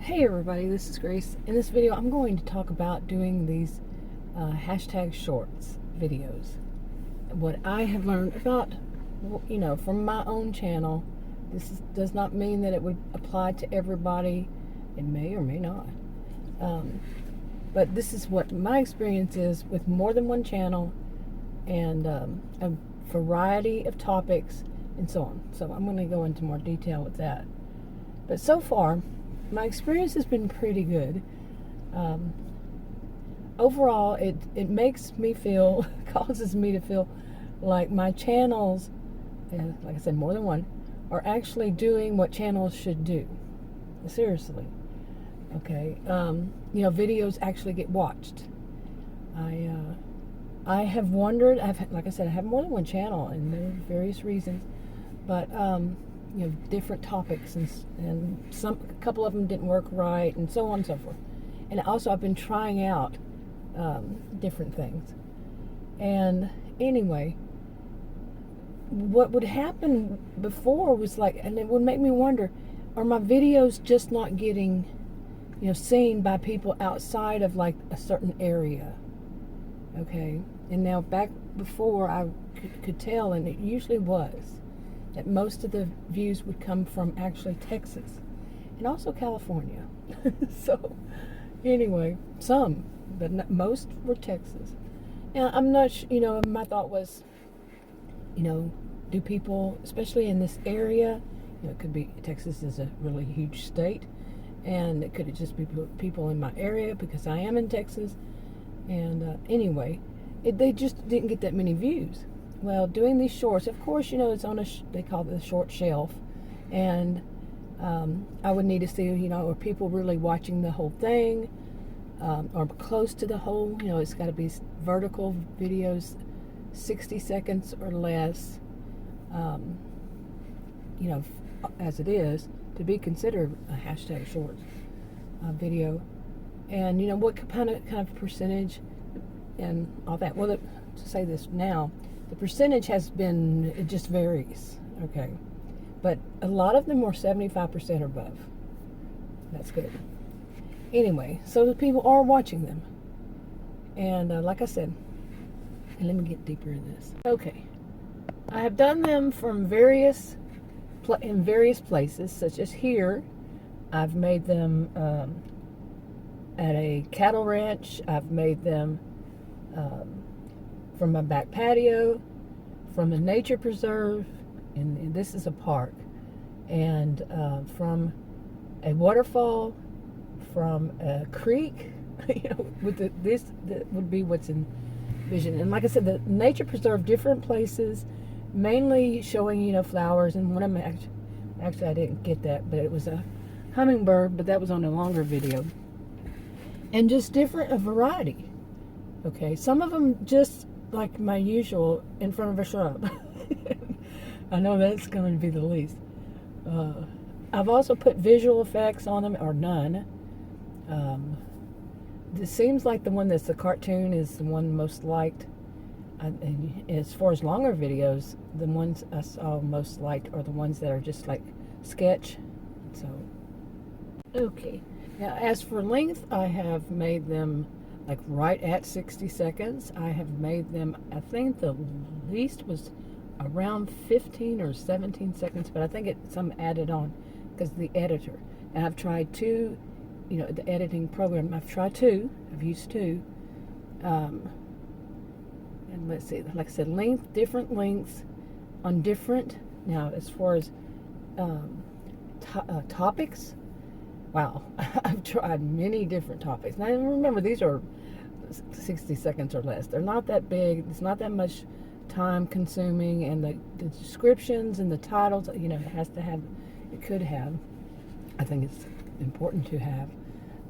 Hey everybody, this is Grace. In this video, I'm going to talk about doing these hashtag shorts videos. What I have learned about, from my own channel. Does not mean that it would apply to everybody. It may or may not. But this is what my experience is with more than one channel and a variety of topics and so on. So I'm going to go into more detail with that. But so far, my experience has been pretty good. Overall, it makes me feel, causes me to feel like my channels, and like I said, more than one, are actually doing what channels should do. Seriously. Okay. Videos actually get watched. I have wondered, like I said, I have more than one channel, and there are various reasons, but different topics, and a couple of them didn't work right, and so on and so forth. And also, I've been trying out different things. And anyway, what would happen before was and it would make me wonder: are my videos just not getting, seen by people outside of a certain area? Okay, and now back before I could tell, and it usually was, that most of the views would come from actually Texas and also California. So anyway, some, but most were Texas. Now I'm not, my thought was, do people, especially in this area, it could be, Texas is a really huge state, and it could just be people in my area because I am in Texas. And anyway, they just didn't get that many views. Well, doing these shorts, of course, it's on they call it the short shelf, and I would need to see, are people really watching the whole thing, or close to the whole? It's got to be vertical videos, 60 seconds or less, as it is, to be considered a hashtag shorts video. And what kind of percentage and all that. Well, to say this now, the percentage it just varies, okay? But a lot of them were 75% or above. That's good. Anyway, so the people are watching them. And like I said, and let me get deeper in this. Okay, I have done them from in various places, such as here. I've made them at a cattle ranch. I've made them from my back patio, from a nature preserve, and this is a park, and from a waterfall, from a creek, this would be what's envisioned. And like I said, the nature preserve, different places, mainly showing, flowers, and one of them, actually I didn't get that, but it was a hummingbird, but that was on a longer video. And just a variety. Okay, some of them just like my usual, in front of a shrub. I know that's going to be the least. I've also put visual effects on them, or none. It seems like the one that's the cartoon is the one most liked. And as far as longer videos, the ones I saw most liked are the ones that are just like sketch. So, okay. Now, as for length, I have made them right at 60 seconds. I have made them, I think the least was around 15 or 17 seconds, but I think some added on because of the editor. And I've tried two, the editing program. I've tried two. I've used two. And let's see, like I said, different lengths on different. Now, as far as topics, wow, I've tried many different topics. Now, remember, these are 60 seconds or less. They're not that big. It's not that much time consuming, and the descriptions and the titles, it could have, I think it's important to have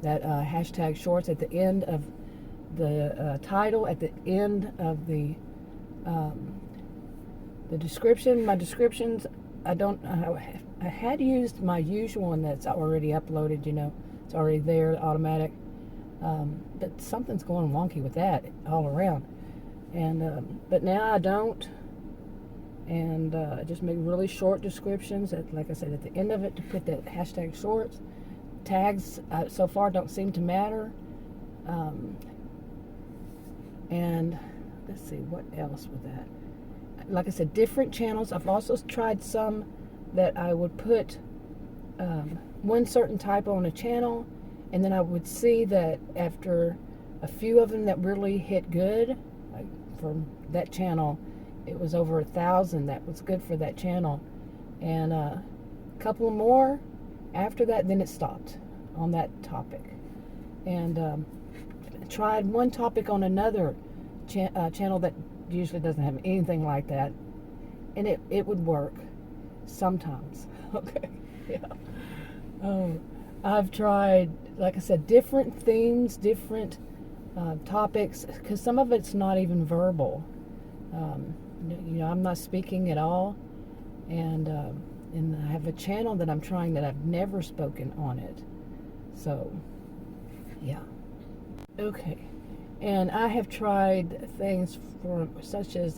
that hashtag shorts at the end of the title, at the end of the description. My descriptions, I had used my usual one that's already uploaded, it's already there, automatic. But something's going wonky with that all around. And but now I don't. And I just make really short descriptions, like I said, at the end of it, to put that hashtag shorts. tags so far don't seem to matter. And let's see, what else with that? Like I said, different channels. I've also tried some that I would put one certain type on a channel, and then I would see that after a few of them that really hit good, like from that channel, it was over 1,000 that was good for that channel, and a couple more after that, then it stopped on that topic. And tried one topic on another channel that usually doesn't have anything like that, and it would work sometimes. Okay, yeah. I've tried, like I said, different themes, different topics, because some of it's not even verbal. I'm not speaking at all, and I have a channel that I'm trying that I've never spoken on it. So, yeah. Okay. And I have tried things such as,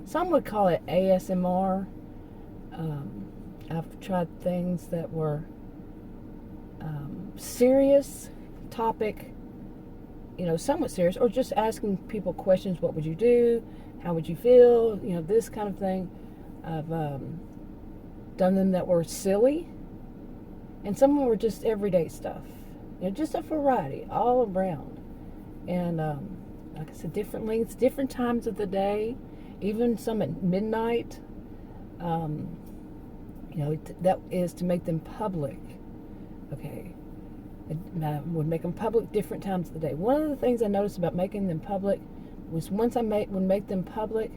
some would call it ASMR. I've tried things that were serious topic, somewhat serious, or just asking people questions. What would you do? How would you feel? This kind of thing. I've done them that were silly, and some of them were just everyday stuff. Just a variety all around. And like I said, different lengths, different times of the day, even some at midnight. That is to make them public. Okay. I would make them public different times of the day. One of the things I noticed about making them public was once I would make them public,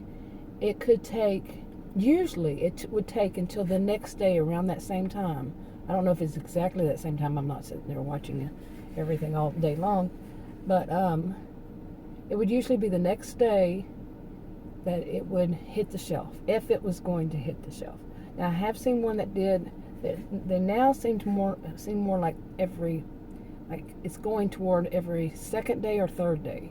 it could take, usually it would take until the next day around that same time. I don't know if it's exactly that same time. I'm not sitting there watching everything all day long. But it would usually be the next day that it would hit the shelf, if it was going to hit the shelf. Now, I have seen one that did. They now seem more like it's going toward every second day or third day.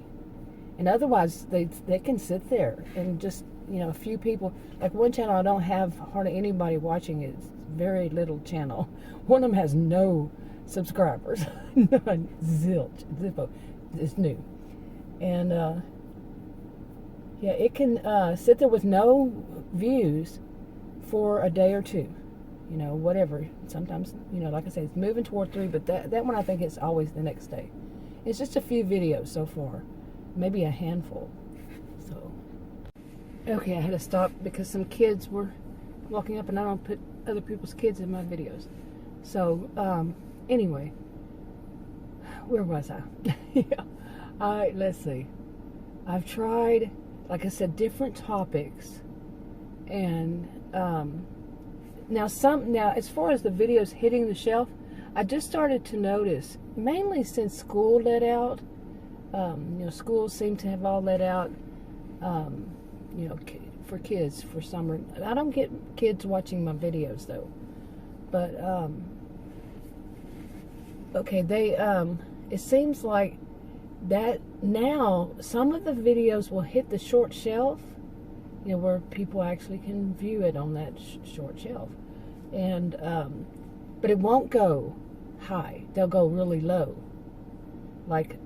And otherwise, they can sit there and just, a few people. Like one channel, I don't have hardly anybody watching it. It's very little channel. One of them has no subscribers. None. Zippo. It's new. And it can sit there with no views for a day or two, whatever. Sometimes, like I say, it's moving toward 3, but that one I think it's always the next day. It's just a few videos so far, maybe a handful. So, okay, I had to stop because some kids were walking up, and I don't put other people's kids in my videos. So, anyway, where was I? Yeah. Let's see. I've tried, like I said, different topics, and now as far as the videos hitting the shelf, I just started to notice, mainly since school let out. Schools seem to have all let out. For kids for summer. I don't get kids watching my videos though, but okay, they it seems like that now some of the videos will hit the short shelf, where people actually can view it on that short shelf, and but it won't go high. They'll go really low, like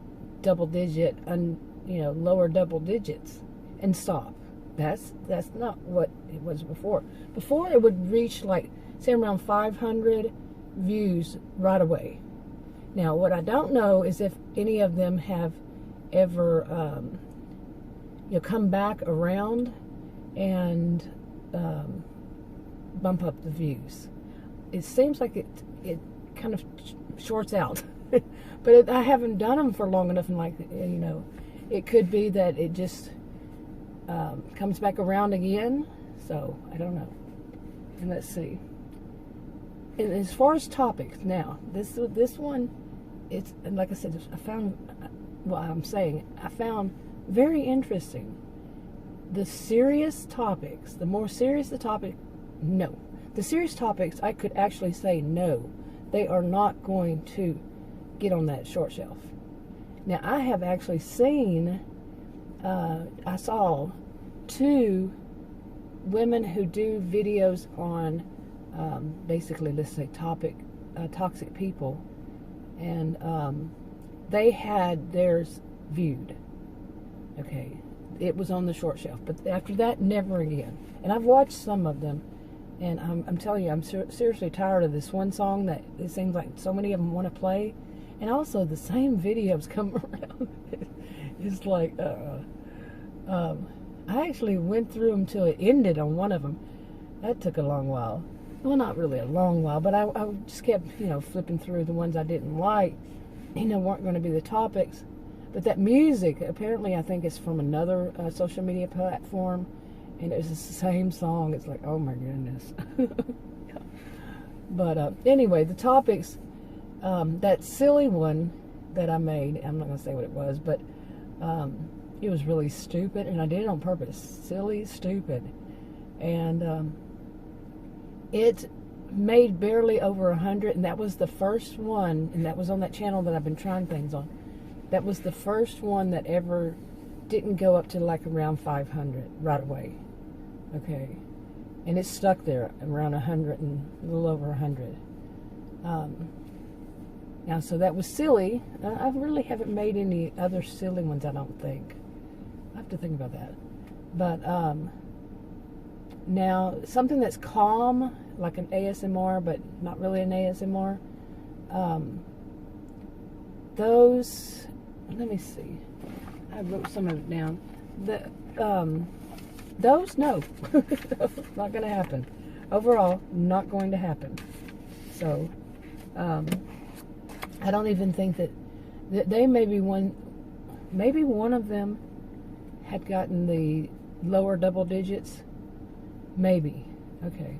double digit and lower double digits, and stop. That's not what it was before. Before it would reach say around 500 views right away. Now what I don't know is if any of them have ever come back around and bump up the views. It seems like it kind of shorts out. But I haven't done them for long enough, and it could be that it just comes back around again. So I don't know. And let's see. And as far as topics, now this one, it's, and like I said, I found very interesting. The serious topics, the more serious the topic, no. The serious topics, I could actually say no. They are not going to get on that short shelf. Now, I have actually seen, I saw 2 women who do videos on, basically, let's say, toxic people, and they had theirs viewed. Okay, it was on the short shelf, but after that, never again. And I've watched some of them, and I'm telling you, I'm seriously tired of this one song that it seems like so many of them want to play, and also the same videos come around. It's like, I actually went through them till it ended on one of them. That took a long while. Well, not really a long while, but I just kept, flipping through the ones I didn't like, weren't going to be the topics. But that music, apparently, I think is from another social media platform, and it was the same song. It's like, oh my goodness. But anyway, the topics, that silly one that I made, I'm not going to say what it was, but it was really stupid, and I did it on purpose. Silly, stupid. And it made barely over 100, and that was the first one, and that was on that channel that I've been trying things on. That was the first one that ever didn't go up to like around 500 right away. Okay. And it stuck there around 100 and a little over 100. Now, so that was silly. I really haven't made any other silly ones, I don't think. I have to think about that. But now, something that's calm, like an ASMR, but not really an ASMR, those, let me see. I wrote some of it down. Those, no. Not going to happen. Overall, not going to happen. So, I don't even think that they maybe one of them had gotten the lower double digits. Maybe. Okay.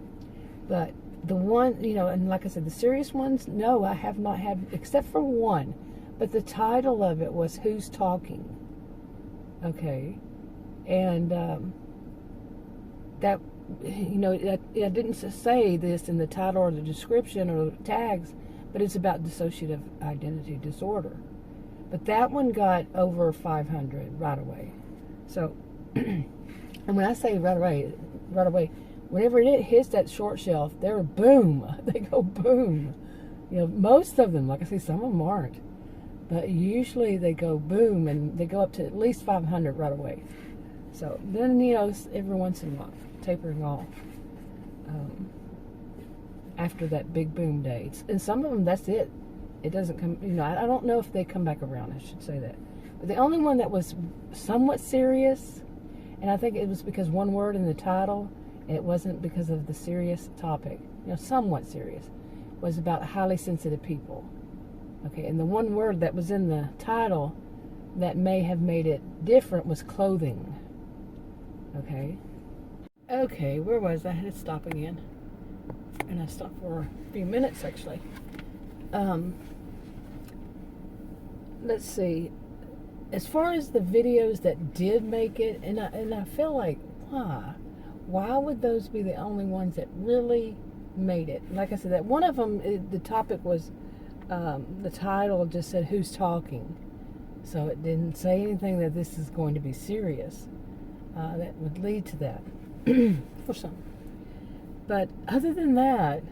But the one, and like I said, the serious ones, no, I have not had, except for one. But the title of it was Who's Talking? Okay. And that, I didn't say this in the title or the description or the tags, but it's about dissociative identity disorder. But that one got over 500 right away. So, and when I say right away, whenever it hits that short shelf, they're boom. They go boom. Most of them, like I say, some of them aren't. But usually they go boom, and they go up to at least 500 right away. So then, every once in a while, tapering off after that big boom day. And some of them, that's it. It doesn't come, I don't know if they come back around, I should say that. But the only one that was somewhat serious, and I think it was because one word in the title, and it wasn't because of the serious topic, somewhat serious, was about highly sensitive people. Okay, and the one word that was in the title that may have made it different was clothing. Okay, where was I? I had to stop again. And I stopped for a few minutes, actually. Let's see. As far as the videos that did make it, and I feel like, why would those be the only ones that really made it? Like I said, that one of them, the topic was, the title just said, Who's Talking? So it didn't say anything that this is going to be serious. That would lead to that for some. But other than that,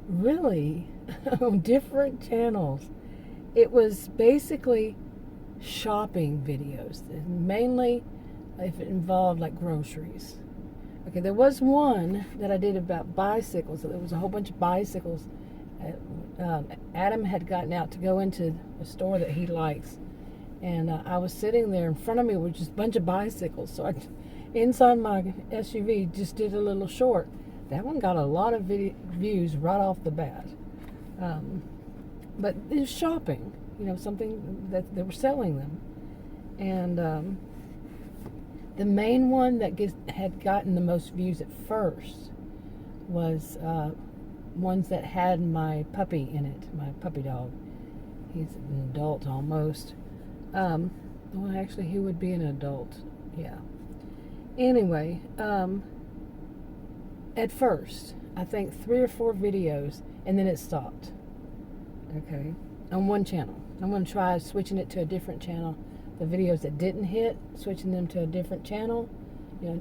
really, on different channels, it was basically shopping videos, mainly if it involved like groceries. Okay, there was one that I did about bicycles. There was a whole bunch of bicycles. Adam had gotten out to go into a store that he likes, and I was sitting there. In front of me were just a bunch of bicycles. So I, inside my SUV, just did a little short. That one got a lot of views right off the bat. But it was shopping, something that they were selling them. And the main one that had gotten the most views at first was ones that had my puppy in it, my puppy dog. He's an adult almost. Well, actually, he would be an adult. Yeah. Anyway, at first, I think 3 or 4 videos, and then it stopped. Okay, on one channel. I'm going to try switching it to a different channel. The videos that didn't hit, switching them to a different channel,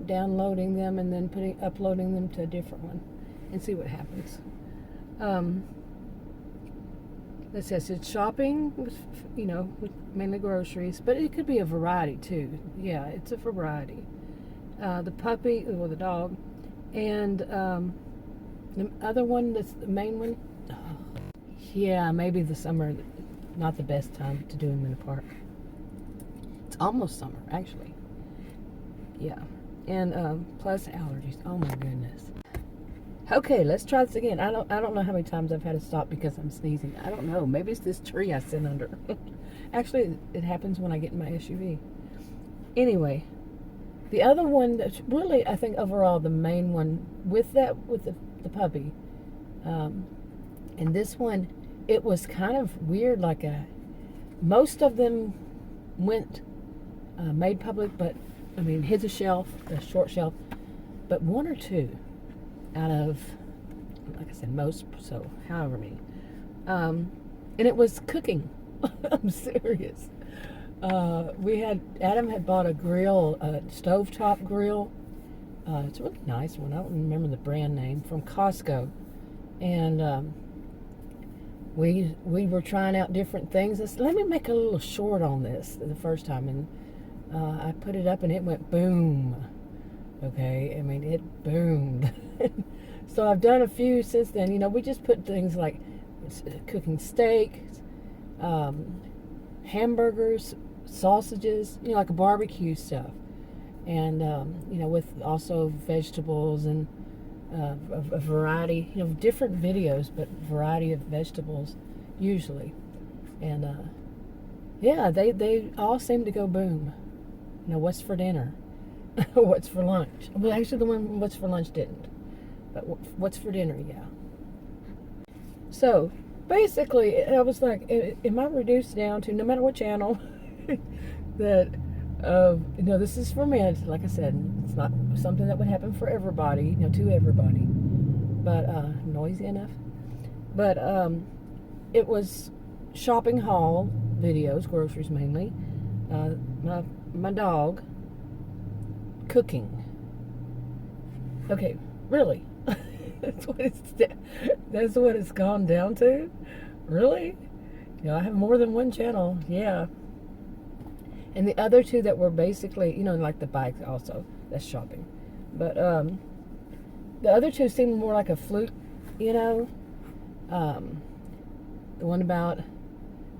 downloading them and then uploading them to a different one, and see what happens. It says it's shopping, with, with mainly groceries, but it could be a variety too. Yeah, it's a variety. The puppy, or the dog, and the other one, that's the main one. Oh, yeah, maybe the summer, not the best time to do them in the park. It's almost summer, actually. Yeah, and plus allergies. Oh my goodness. Okay, let's try this again. I don't know how many times I've had to stop because I'm sneezing. I don't know. Maybe it's this tree I sit under. Actually, it happens when I get in my SUV. Anyway, the other one that's really, I think, overall the main one with the puppy, and this one, it was kind of weird. Like most of them went made public, but I mean, hit a short shelf, but one or two out of, like I said, most, so however many. And it was cooking. I'm serious. Adam had bought a grill, a stovetop grill. It's a really nice one. I don't remember the brand name, from Costco. And we were trying out different things. I said, let me make a little short on this the first time. And I put it up and it went boom. Okay, I mean, it boomed. So I've done a few since then. We just put things like cooking steak, hamburgers, sausages, like a barbecue stuff. And, with also vegetables and a variety, different videos, but variety of vegetables usually. And, yeah, they all seem to go boom. What's for dinner? What's for lunch? Well, actually, the one what's for lunch didn't. But what's for dinner, yeah. So, basically, I was like, am I reduced down to, no matter what channel, that, this is for men. Like I said, it's not something that would happen for everybody, to everybody. But, noisy enough. But, it was shopping haul videos, groceries mainly. My dog, cooking. Okay, really? That's what it's gone down to? Really? I have more than one channel, yeah. And the other two that were basically, like the bikes also, that's shopping. But the other two seemed more like a fluke, the one about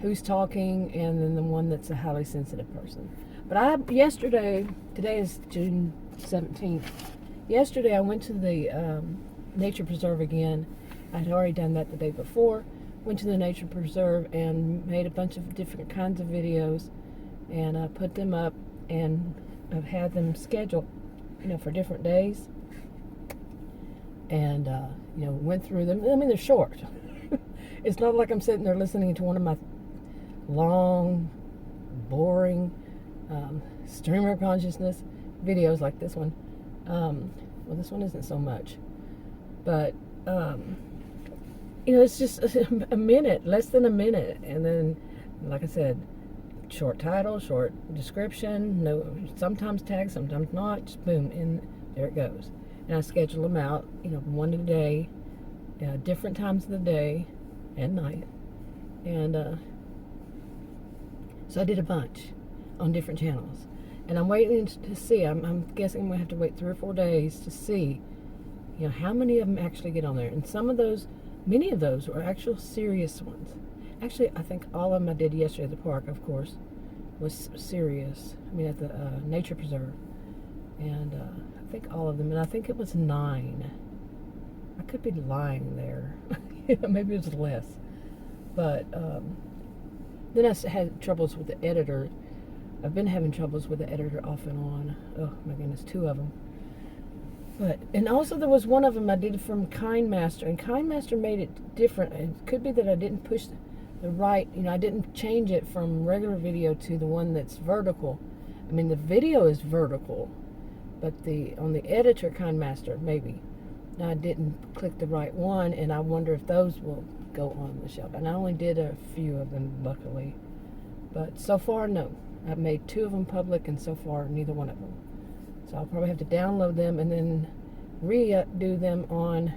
who's talking, and then the one that's a highly sensitive person. But today is June 17th. Yesterday I went to the nature preserve again. I'd already done that the day before. Went to the nature preserve and made a bunch of different kinds of videos, and put them up, and I've had them scheduled, for different days. And went through them. I mean, they're short. It's not like I'm sitting there listening to one of my long, boring stream of consciousness videos like this one. Well, this one isn't so much, but it's just a minute, less than a minute, and then, like I said, short title, short description, no, sometimes tags, sometimes not, just boom, and there it goes. And I schedule them out, one a day, different times of the day and night, and so I did a bunch on different channels. And I'm waiting to see. I'm guessing I'm going to have to wait 3 or 4 days to see, how many of them actually get on there. And many of those were actual serious ones. Actually, I think all of them I did yesterday at the park, of course, was serious. I mean, at the nature preserve. And I think all of them. And I think it was 9. I could be lying there. Maybe it was less. But then I had troubles with the editor. I've been having troubles with the editor off and on. Oh my goodness, 2 of them. And also there was one of them I did from KindMaster, and KindMaster made it different. It could be that I didn't push the right, I didn't change it from regular video to the one that's vertical. I mean, the video is vertical, but on the editor KindMaster, maybe I didn't click the right one, and I wonder if those will go on the shelf. And I only did a few of them, luckily, but so far, no. I've made 2 of them public, and so far, neither one of them. So I'll probably have to download them and then redo them on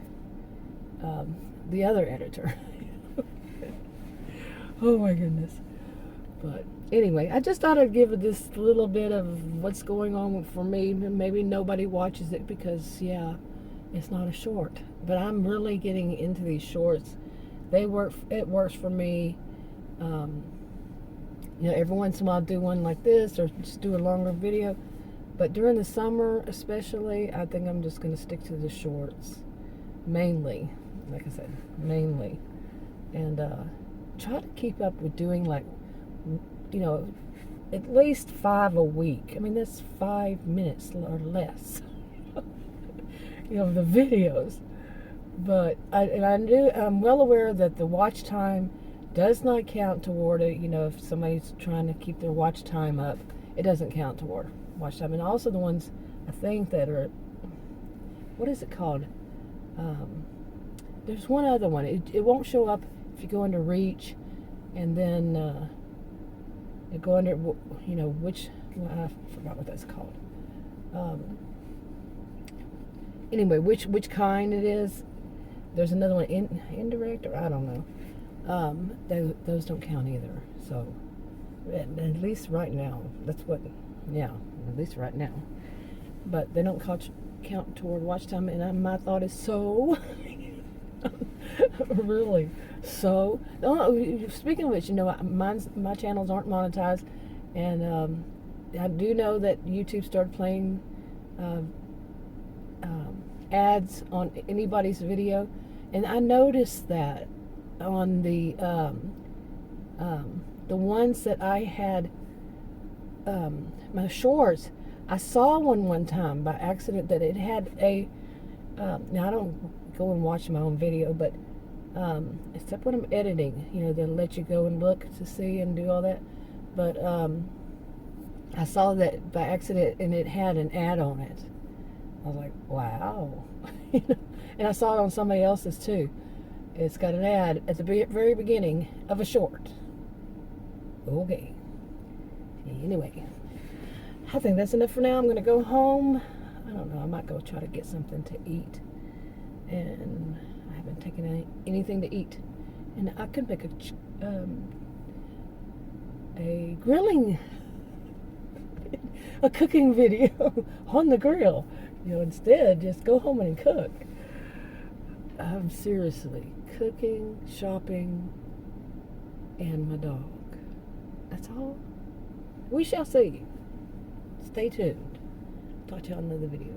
the other editor. Oh my goodness. But anyway, I just thought I'd give this little bit of what's going on for me. Maybe nobody watches it because, yeah, it's not a short. But I'm really getting into these shorts. They work. It works for me. Every once in a while I'll do one like this or just do a longer video. But during the summer especially, I think I'm just going to stick to the shorts. Mainly. Like I said, mainly. And try to keep up with doing like, at least 5 a week. I mean, that's 5 minutes or less. The videos. But I'm well aware that the watch time does not count toward it. If somebody's trying to keep their watch time up, it doesn't count toward watch time. And also the ones I think that are, what is it called? There's one other one. It won't show up if you go into reach, and then you go under, which, I forgot what that's called. Anyway, which kind it is. There's another one, indirect, or I don't know. Those don't count either. So, at least right now, at least right now. But they don't count toward watch time, and my thought is so. Really, so. Oh, speaking of which, my channels aren't monetized, and I do know that YouTube started playing ads on anybody's video, and I noticed that on the ones that I had, my shorts. I saw one time by accident that it had a. Now I don't go and watch my own video, but except when I'm editing, they'll let you go and look to see and do all that. But I saw that by accident, and it had an ad on it. I was like, wow. And I saw it on somebody else's too. It's got an ad at the very beginning of a short. Okay. Anyway, I think that's enough for now. I'm going to go home. I don't know. I might go try to get something to eat. And I haven't taken anything to eat. And I could make a grilling, a cooking video on the grill. Instead, just go home and cook. Seriously, cooking, shopping, and my dog. That's all. We shall see. Stay tuned. Talk to you on another video.